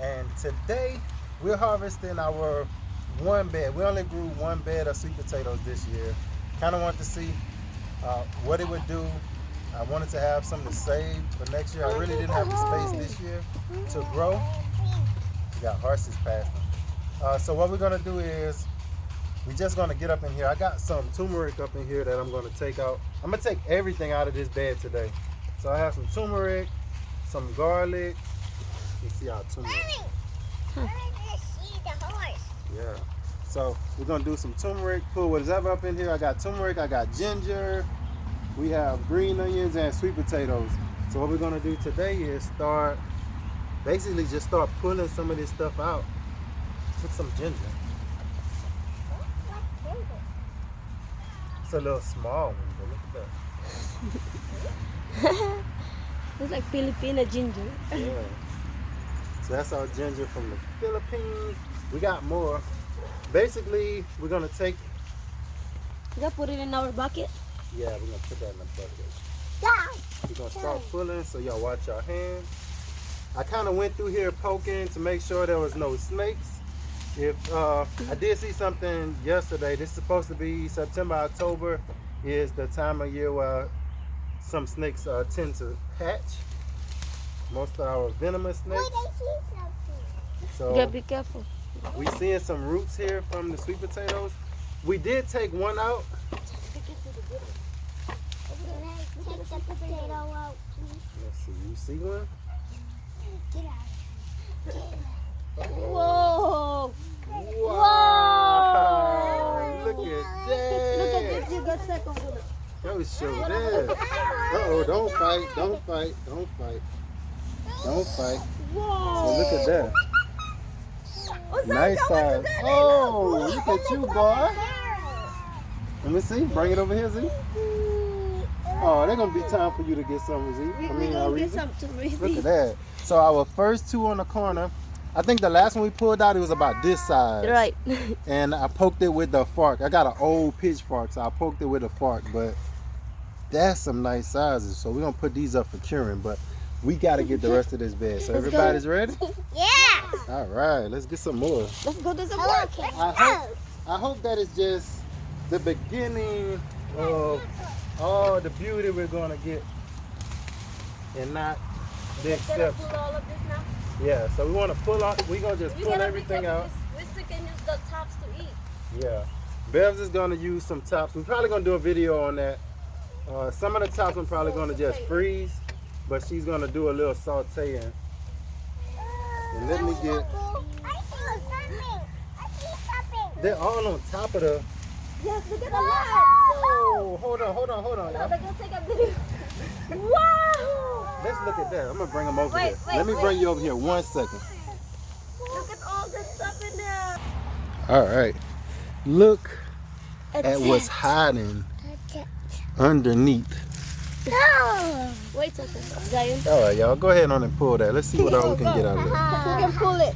And today we're harvesting our one bed. We only grew one bed of sweet potatoes this year. Kind of wanted to see what it would do. I wanted to have something to save for next year. I really didn't have the space this year to grow. We got horses passing. So what we're gonna do is we're just gonna get up in here. I got some turmeric up in here that I'm gonna take out. I'm gonna take everything out of this bed today. So I have some turmeric, some garlic. You see our turmeric. Yeah. So we're gonna do some turmeric. Pull whatever up in here. I got turmeric. I got ginger. We have green onions and sweet potatoes. So what we're gonna do today is basically just start pulling some of this stuff out. Put some ginger. It's a little small one, but look at that. It's like Filipino ginger. Yeah. So that's our ginger from the Philippines. We got more. Basically, we're gonna take. You gotta put it in our bucket. Yeah, we're gonna put that in the bucket. We're gonna start pulling, so y'all watch your hands. I kind of went through here poking to make sure there was no snakes. If I did see something yesterday, this is supposed to be September, October is the time of year where some snakes tend to hatch. Most of our venomous snakes. So You gotta be careful. we seeing some roots here from the sweet potatoes. We did take one out. Let's see, you see one? Whoa! Wow! Look at Look that! at this, you got second one. Yo, show that. Uh-oh, don't fight, don't fight, don't fight. Don't fight. Whoa! So look at that. What's Nice size. Oh, look at you, boy. Let me see. Bring it over here, Z. Oh, they're going to be time for you to get some, Z. We're gonna get some to Look at that. So our first two on the corner, I think the last one we pulled out, it was about this size. Right. And I poked it with the fork. I got an old pitchfork, so I poked it with a fork. But that's some nice sizes. So we're going to put these up for curing. But we got to get the rest of this bed. So everybody's ready? Yeah. All right, let's get some more. Let's go to the market. I hope that is just the beginning of all the beauty we're going to get and not the exception. Pull all of this now. Yeah, so we want to pull out, we're going to just pull everything out. We still can use the tops to eat. Yeah. Bevs is going to use some tops. We're probably going to do a video on that. Some of the tops I'm probably going to just freeze, but she's going to do a little sauteing. And let me get... I see something. They're all on top of the... Yes, look at the Whoa! Hold on, No, y'all. they're gonna take a video. Wow! Let's look at that. I'm going to bring them over Wait, here. wait, Let me wait. bring you over here 1 second. Look at all this stuff in there. All right. Look at what's hiding underneath. No. Wait a second, Zion. All right, y'all. Go ahead on and pull that. Let's see what all we can get out of it. We can pull it.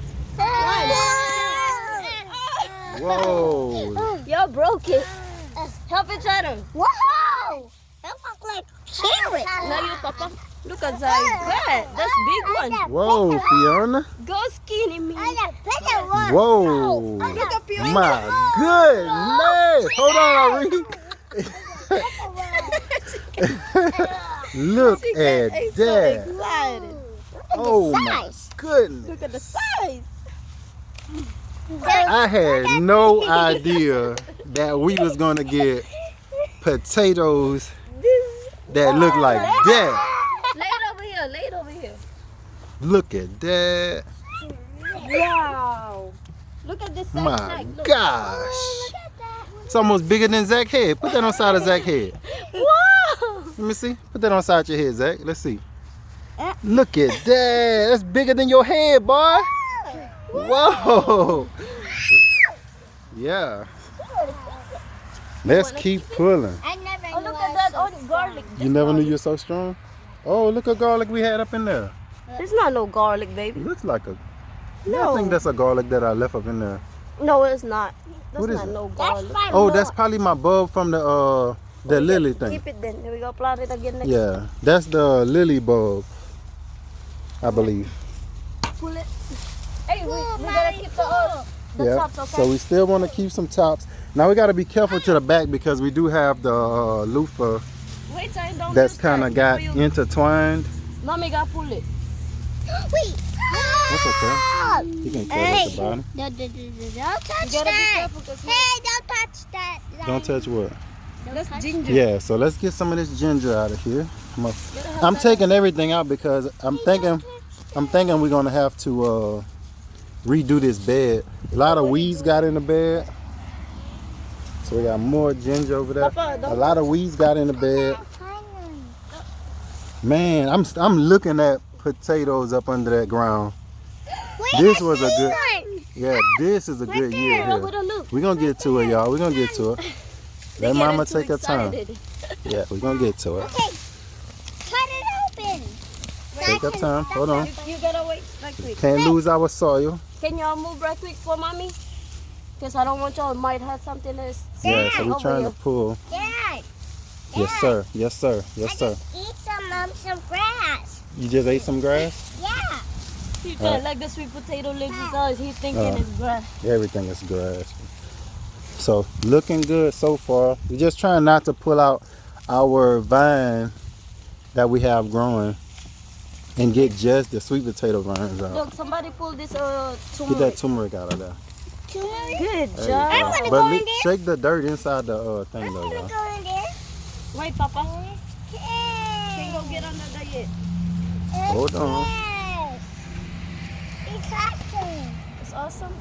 Whoa. Y'all broke it. Help each other. Whoa! That looks like carrot. Now you, Papa. Look at Zion. Good. That's big one. Whoa, Fiona. Go skinny me. I got bigger one. Whoa. Look at Fiona. My goodness. Hold on, Ari. Look She at is so that. excited. Oh my goodness. Look at the size. I had no idea that we was going to get potatoes that look like that. Lay it over here. Lay it over here. Look at that. Wow. Look at this size. My Zach. Look. gosh. It's almost bigger than Zach's head. Put that on side of Zach's head. Wow. Let me see. Put that on side your head, Zach. Let's see. Look at that. That's bigger than your head, boy. Whoa. Yeah. Let's keep pulling. I never Oh, look at that. Oh, the garlic. You never knew you were so strong? Oh, look at garlic we had up in there. There's not no garlic, baby. It looks like a... No. I think that's a garlic that I left up in there. No, it's not. That's What is not it? no That's garlic. my Oh, that's probably my bulb from the lily thing. Keep it then. Here we go. Plant it again next. Yeah, that's the lily bulb, I believe. Pull it. Hey, we gotta keep the Yeah. tops, okay? So we still want to keep some tops. Now we got to be careful to the back because we do have the loofah Wait, I don't that's use kind that. of got For you. intertwined. Mommy got pull it. Wait. That's okay. You can cut at the bottom. Don't touch You gotta be that. careful because Hey, don't touch that. Don't touch what? that's ginger. Yeah. So let's get some of this ginger out of here. Gotta have I'm that. taking everything out because I'm thinking we're gonna have to redo this bed. A lot of weeds got in the bed. So we got more ginger over there. Papa, A don't lot of weeds got in the bed. Man, I'm looking at potatoes up under that ground. This was a good, yeah, this is a good year Look with here. a look. We're gonna get to it, y'all. We're gonna get to it. They Let getting mama too take her time. excited. Yeah, we're gonna get to it. Okay. Cut it open. Take her time. Hold on. You gotta wait right quick. Can't lose our soil. Can y'all move right quick for mommy? Because I don't want y'all might have something that's Yeah, so we're over trying here. to pull. Dad, Yes, sir. Yes, sir. Yes, I sir. just eat some grass. You just ate some grass? Yeah. He trying like the sweet potato leaves is all he's thinking Oh. is grass. Everything is grass. So looking good so far. We're just trying not to pull out our vine that we have growing and get just the sweet potato vines out. Look, somebody pull this Get that turmeric out of there. Good There job. you go. wanna But go in li- there. shake the dirt inside the thing I'm though, gonna y'all. go in there. Wait, Papa. Can't go get under there yet. Hold on. Yes. It's awesome. It's awesome.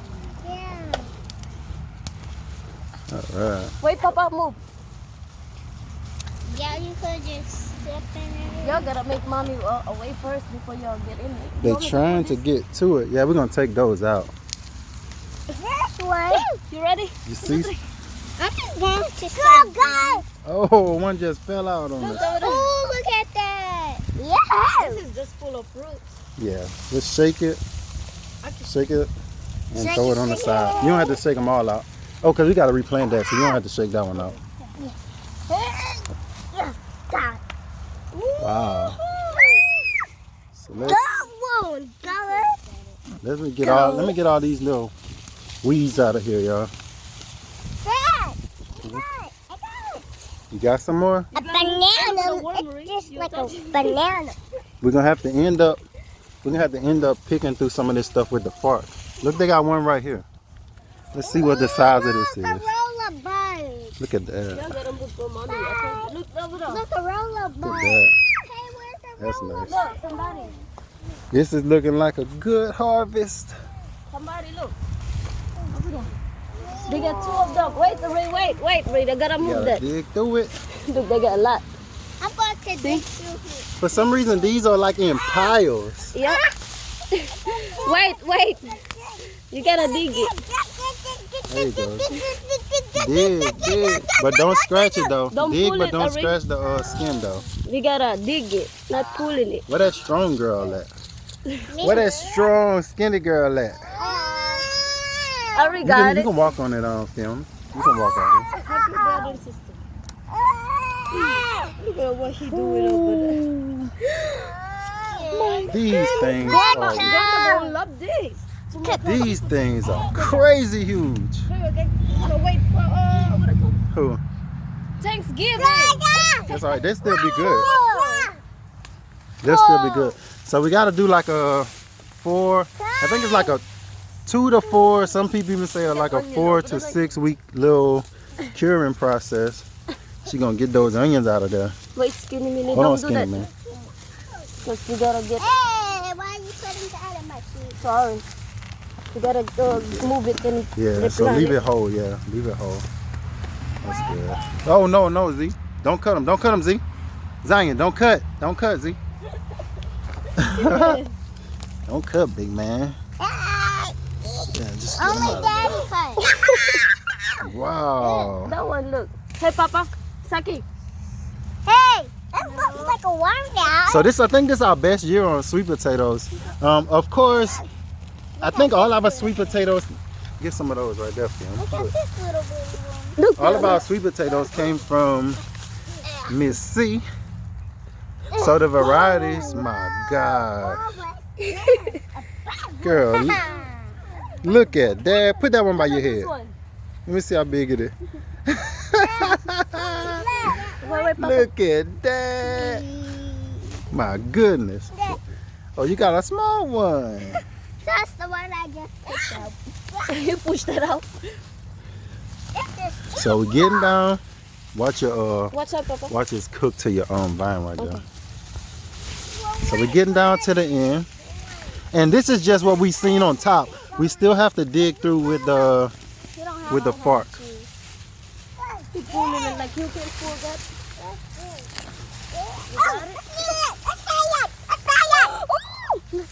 Yeah. All right. Wait, Papa, move. Yeah, you could just step in it. Y'all gotta make mommy away first before y'all get in there. You They're want me trying pull to get to it. Yeah, we're gonna take those out. This one. this? You ready? You see? I'm just going to start. Go. Oh, one just fell out on Look us. over there. Oh, look at that. Yes. This is just full of fruits. Yeah, just shake it. Shake it and Shake throw it, it on the shake side. it. You don't have to shake them all out. Oh, because we got to replant that, so you don't have to shake that one out. Yes. Stop. Wow. So Go one, go. let me get all these little weeds out of here, y'all. Dad. Dad, I got it. You got some more? A banana. It's just like a banana. We're gonna have to end up picking through some of this stuff with the fork. Look, they got one right here. Let's see what the size of this Look, a is. rollerball. Look at that. Y'all gotta move for mommy. I can't. Look over there. Look, a rollerball. Look at that. Hey, where's the That's rollerball? nice. Look, somebody. This is looking like a good harvest. Somebody look. Over there. They got two of them. Wait, Ray. They gotta You move gotta that. dig through it. Look, they got a lot. I'm going to dig through here. For some reason, these are like in piles. Yeah. Wait. You gotta dig it. There you go. Dig. But don't scratch it though. Don't Dig, pull but it, don't Ari. scratch the skin though. We gotta dig it, not pulling it. Where that strong girl at? Where that strong, skinny girl at? I already You got can, you it. can walk on it on film. You can walk on it. Happy brother and sister. Look at what he doing over there. These things Grandma are, gonna love this. these things are crazy huge. Wait for what it called? Who? Thanksgiving. That's all right. They still be good. They'll still be good. So we got to do like a 4. I think it's like a 2 to 4. Some people even say like a 4 to 6 week little curing process. She gonna get those onions out of there. Wait, skinny minute. Hold on, Don't do skinny that. man. Cause you gotta get. Hey, why are you putting that in my food? Sorry. You gotta move it and Yeah. So replant leave it whole. Yeah, leave it whole. That's good. Oh no, Z. Don't cut them. Don't cut them, Z. Zion, don't cut. Don't cut, Z. Don't cut, big man. Yeah, just get 'em Only out daddy of cut. there. Wow. That one, look. Hey, Papa. Saki. Hey, that looks like a worm now. So I think this is our best year on sweet potatoes. Of course, I think all of our sweet potatoes. Get some of those right there, Phil. Look at this little baby one. Look. All of our sweet potatoes came from Miss C. So the varieties, my God, girl, Look at that. Put that one by your This head. one. Let me see how big it is. Wait, Papa. Look at that. My goodness. Oh, you got a small one. That's the one I just picked up. You push that out. So we're getting down. Watch your Watch out, Papa. watch this cook to your vine right there. So we're getting down to the end. And this is just what we seen on top. We still have to dig through with the fork. Keep pulling it like you can pull that.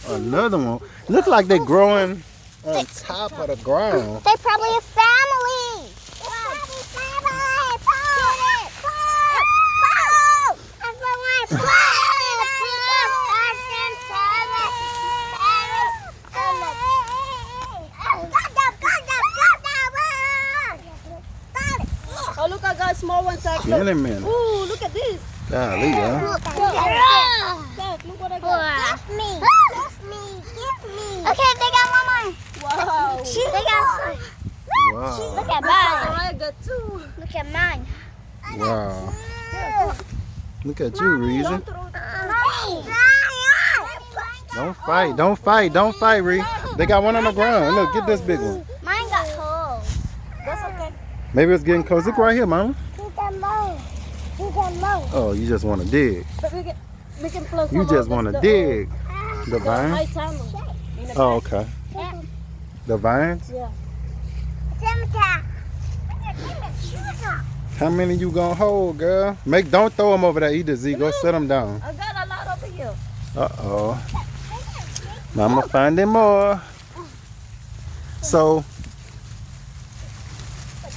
Another one. Look like they're growing on top of the ground. They're probably a family. Oh, look, I got small ones. Any minute. Ooh, look at this. Golly, yeah. Look what I got. Give me. Okay, they got one more. Wow. They got Wow. Look at mine. I got two. Look at mine. Wow. Look at you, Reason. Don't throw that. Don't fight. Don't fight. Don't fight, Ree. They got one on the ground. Look, get this big one. Mine got holes. That's okay. Maybe it's getting close. Look right here, Mama. Oh, you just want to dig. But we can close You some just of want to the, dig. The The vine? high tunnel. In the Oh, back. okay. The vines? Yeah. How many you gonna hold, girl? Don't throw them over there either, Z. Go set them down. I got a lot over here. Uh-oh. Mama finding more. So,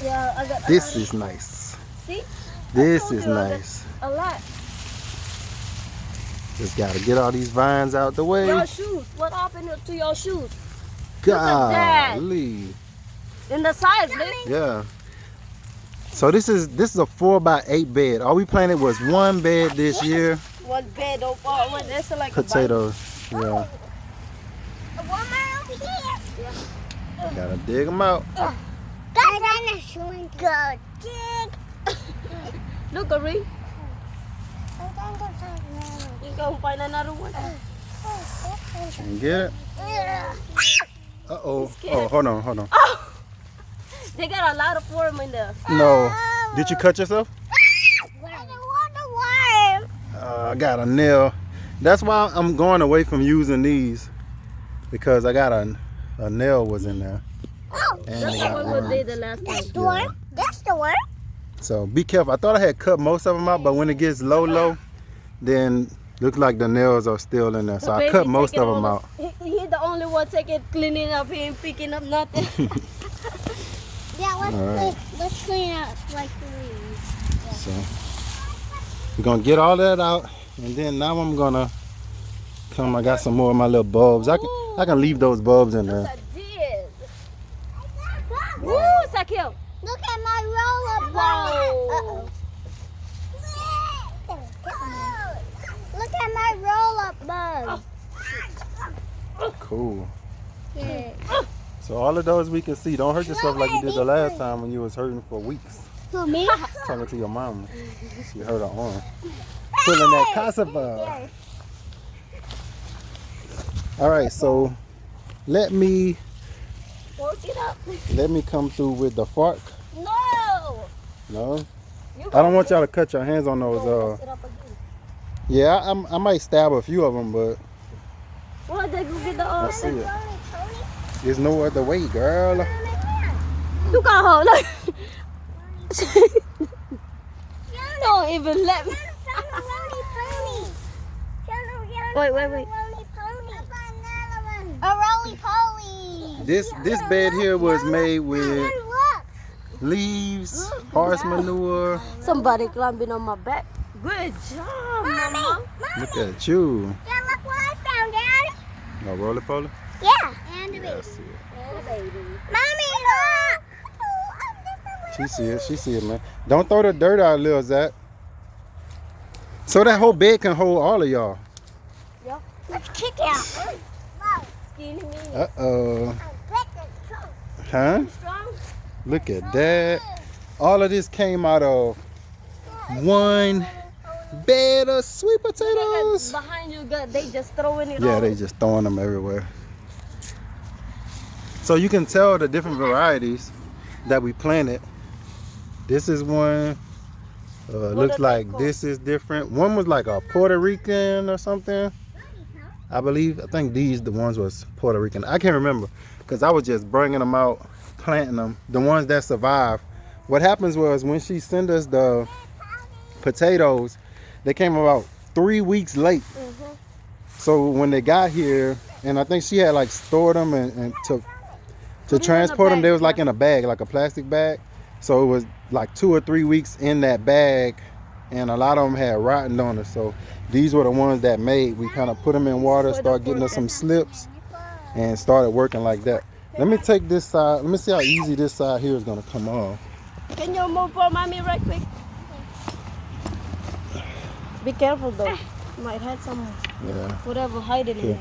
Yeah, I got this is nice. See? This told is you I got nice. a lot. Just gotta get all these vines out the way. Your shoes. What happened to your shoes? Look at that. Golly. In the side, Nick. Yeah. So this is a 4x8 bed. All we planted was one bed this year. One bed over one. That's like Potatoes. Yeah. One more over here. Gotta dig them out. Good. Dig. Look, Ari. You go find another one. And get it. Uh-oh. Oh, hold on. They got a lot of worm in there. No. Did you cut yourself? I got a nail. That's why I'm going away from using these. Because I got a nail was in there. And That's it the got one we worms. did the last time. The one? That's the one? So be careful. I thought I had cut most of them out, but when it gets low, then looks like the nails are still in there. So I baby cut most taking of them all out. He the only one taking cleaning up. He ain't picking up nothing. Yeah, Alright. let's clean up like the leaves. So we're gonna get all that out, and then now I'm gonna come. I got some more of my little bulbs. I can leave those bulbs in there. I did. Woo, Sakil. Look at my roll-up Wow. Look at my roll-up bug. Cool. Yeah. So all of those we can see. Don't hurt yourself like you did the last time when you was hurting for weeks. For me? Talking to your mama. She hurt her arm. Pulling that cassava. All right, so let me Work it up. come through with the fork. No. No, You I don't want y'all to cut your hands on those. mess it up again. Yeah, I might stab a few of them, but Well, they go get the I see it. There's no other way, girl. You got her. Look. Don't even let me. Wait. A roly-poly. This bed here was made with Look. leaves, horse manure. Somebody climbing on my back. Good job, Mama. Look at you. Yeah, look what I found, Daddy. No roly-poly? Yeah. And the Yeah, I baby. see it. Mommy, look. She see it, man. Don't throw the dirt out, Lil Zach. So that whole bed can hold all of y'all. Let's kick out. Skinny me. Uh-oh. Huh? Strong? Look at that. All of this came out of one bed of sweet potatoes. Behind you, they just throwing it Yeah, all. they just throwing them everywhere. So you can tell the different varieties that we planted. This is one. Looks like this is different. One was like a Puerto Rican or something, I believe. I think the ones was Puerto Rican. I can't remember because I was just bringing them out, planting them. The ones that survived. What happens was when she sent us the potatoes, they came about 3 weeks late. So when they got here, and I think she had like stored them and to transport them, they was like in a bag, like a plastic bag. So it was like 2 or 3 weeks in that bag, and a lot of them had rotten on it. So these were the ones that made. We kind of put them in water, start getting us some slips, and started working like that. Let me take this side. Let me see how easy this side here is gonna come off. Can you move for mommy right quick? Be careful though. Might have some whatever hiding in there.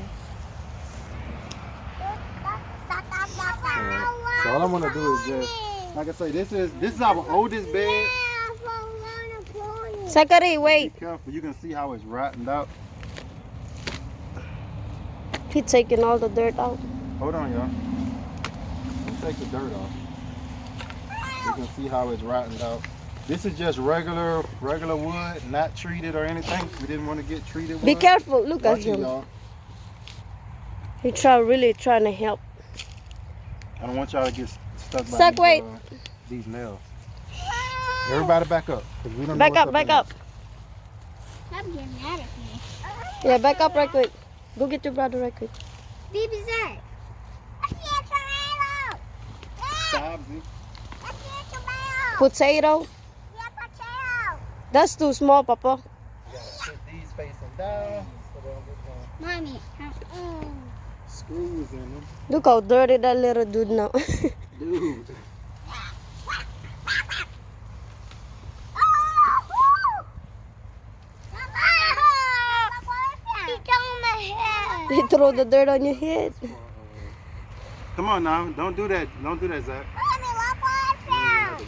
So all I want to do is just, like I say, this is our oldest bed. Zachary, wait. Be careful. You can see how it's rotted out. He's taking all the dirt out. Hold on, y'all. Let me take the dirt off. You can see how it's rotted out. This is just regular wood, not treated or anything. We didn't want to get treated wood. Be careful. Look at Watch it, him. y'all. He really trying to help. I don't want y'all to get stuck by these nails. Everybody back up, because we don't know Back up, back up. I'm getting mad at me. Yeah, back up right quick. Go get your brother right quick. Baby's there. I see a tomato. Stop, Z. I see a tomato. Potato. Yeah, potato. That's too small, Papa. You gotta put these facing down so they don't get no Mommy. screws in them. Look how dirty that little dude now. Dude. He throw the dirt on your head. Come on now, don't do that. Don't do that, Zach.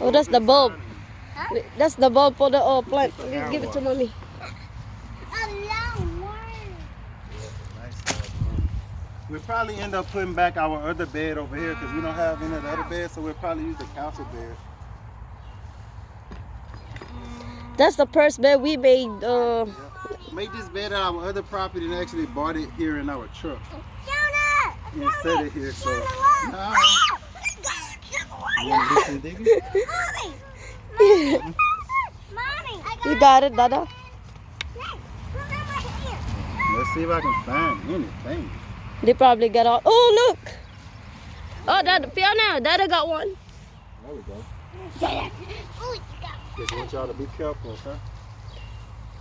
Oh, that's the bulb. That's the bulb for the plant. Give it to mommy. We'll probably end up putting back our other bed over here because we don't have any of the other beds, so we'll probably use the council bed. That's the first bed we made. Made this bed at our other property and actually bought it here in our truck. And set it here, so now you want to do some digging? You got it, Dada. Let's see if I can find anything. They probably got all. Oh, look. Oh, Fiona, Dada got one. There we go. Just want y'all to be careful, okay?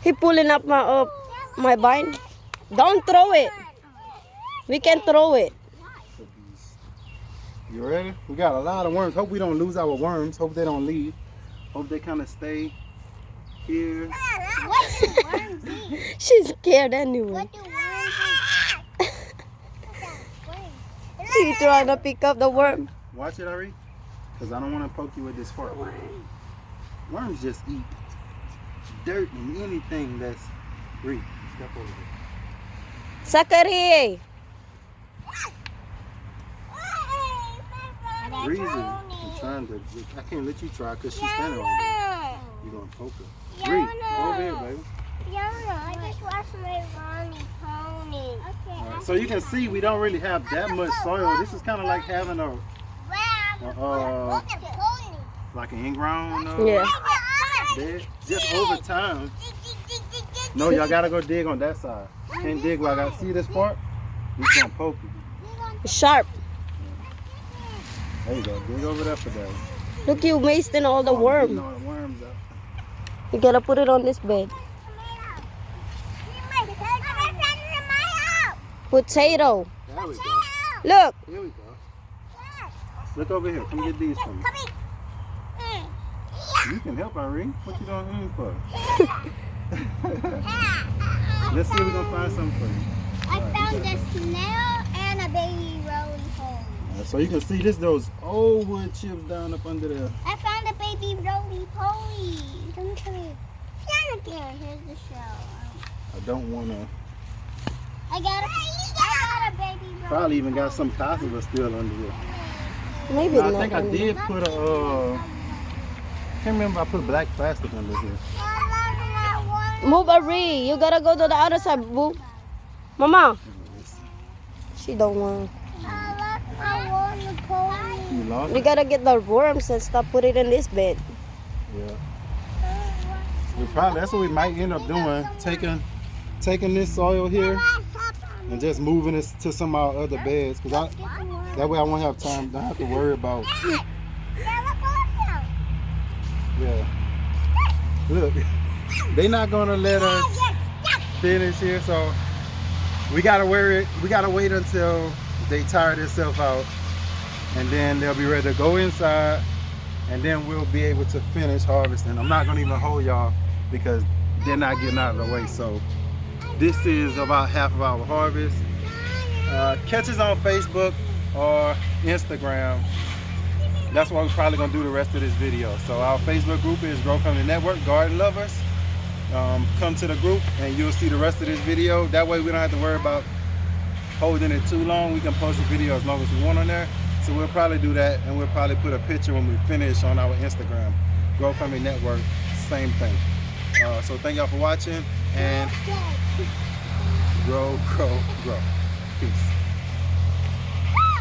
He pulling up my vine. Don't throw it. We can throw it. You ready? We got a lot of worms. Hope we don't lose our worms. Hope they don't leave. Hope they kind of stay here. She's scared anyway. She's trying to pick up the worm. Watch it, Ari. Because I don't want to poke you with this fork. Worms just eat dirt and anything that's green. Step over there. Zachary. Breezy, I'm trying to. I can't let you try because she's standing right there. You're going to poke her. Bree, over here, baby. I just watched my Ronnie pony. Okay. All right, so you can see we don't really have that much soil. This is kind of like having a like an in-ground bed. Just over time. No, y'all gotta go dig on that side. Can't dig where I got. See this part? It's gonna poke you. Sharp. There you go. Dig over there for that. Look, you wasting all the worm. All the worms out. You gotta put it on this bed. Potato. There we go. Look. Here we go. Look over here. Come get these from me. You can help, Irene. What you doing for? Let's see if we can find something for you. I found a snail and a baby roly-poly. So you can see this, those old wood chips down up under there. I found a baby roly-poly. Come here. Stand up here. Here's the shell. I don't want to. I got a baby roly-poly. Probably even got some possible still under there. Maybe No, I not. think I did put a. Can't remember if I put black plastic under here. Move, Ari. You gotta go to the other side, boo. Mama. She don't want. I want a pony. You lost You it? gotta get the worms and stuff. Put it in this bed. Yeah. We probably, that's what we might end up doing. Taking this soil here and just moving it to some of our other beds. Cause that way I won't have time. Don't have to worry about. Yeah. Look, they not gonna let us finish here, so we gotta wait until they tire themselves out, and then they'll be ready to go inside, and then we'll be able to finish harvesting. I'm not gonna even hold y'all because they're not getting out of the way. So this is about half of our harvest. Catch us on Facebook or Instagram. That's why we're probably gonna do the rest of this video. So our Facebook group is Grow Family Network Garden Lovers. Come to the group and you'll see the rest of this video. That way we don't have to worry about holding it too long. We can post the video as long as we want on there. So we'll probably do that, and we'll probably put a picture when we finish on our Instagram. Grow Family Network, same thing. So thank y'all for watching, and grow, grow, grow. Peace.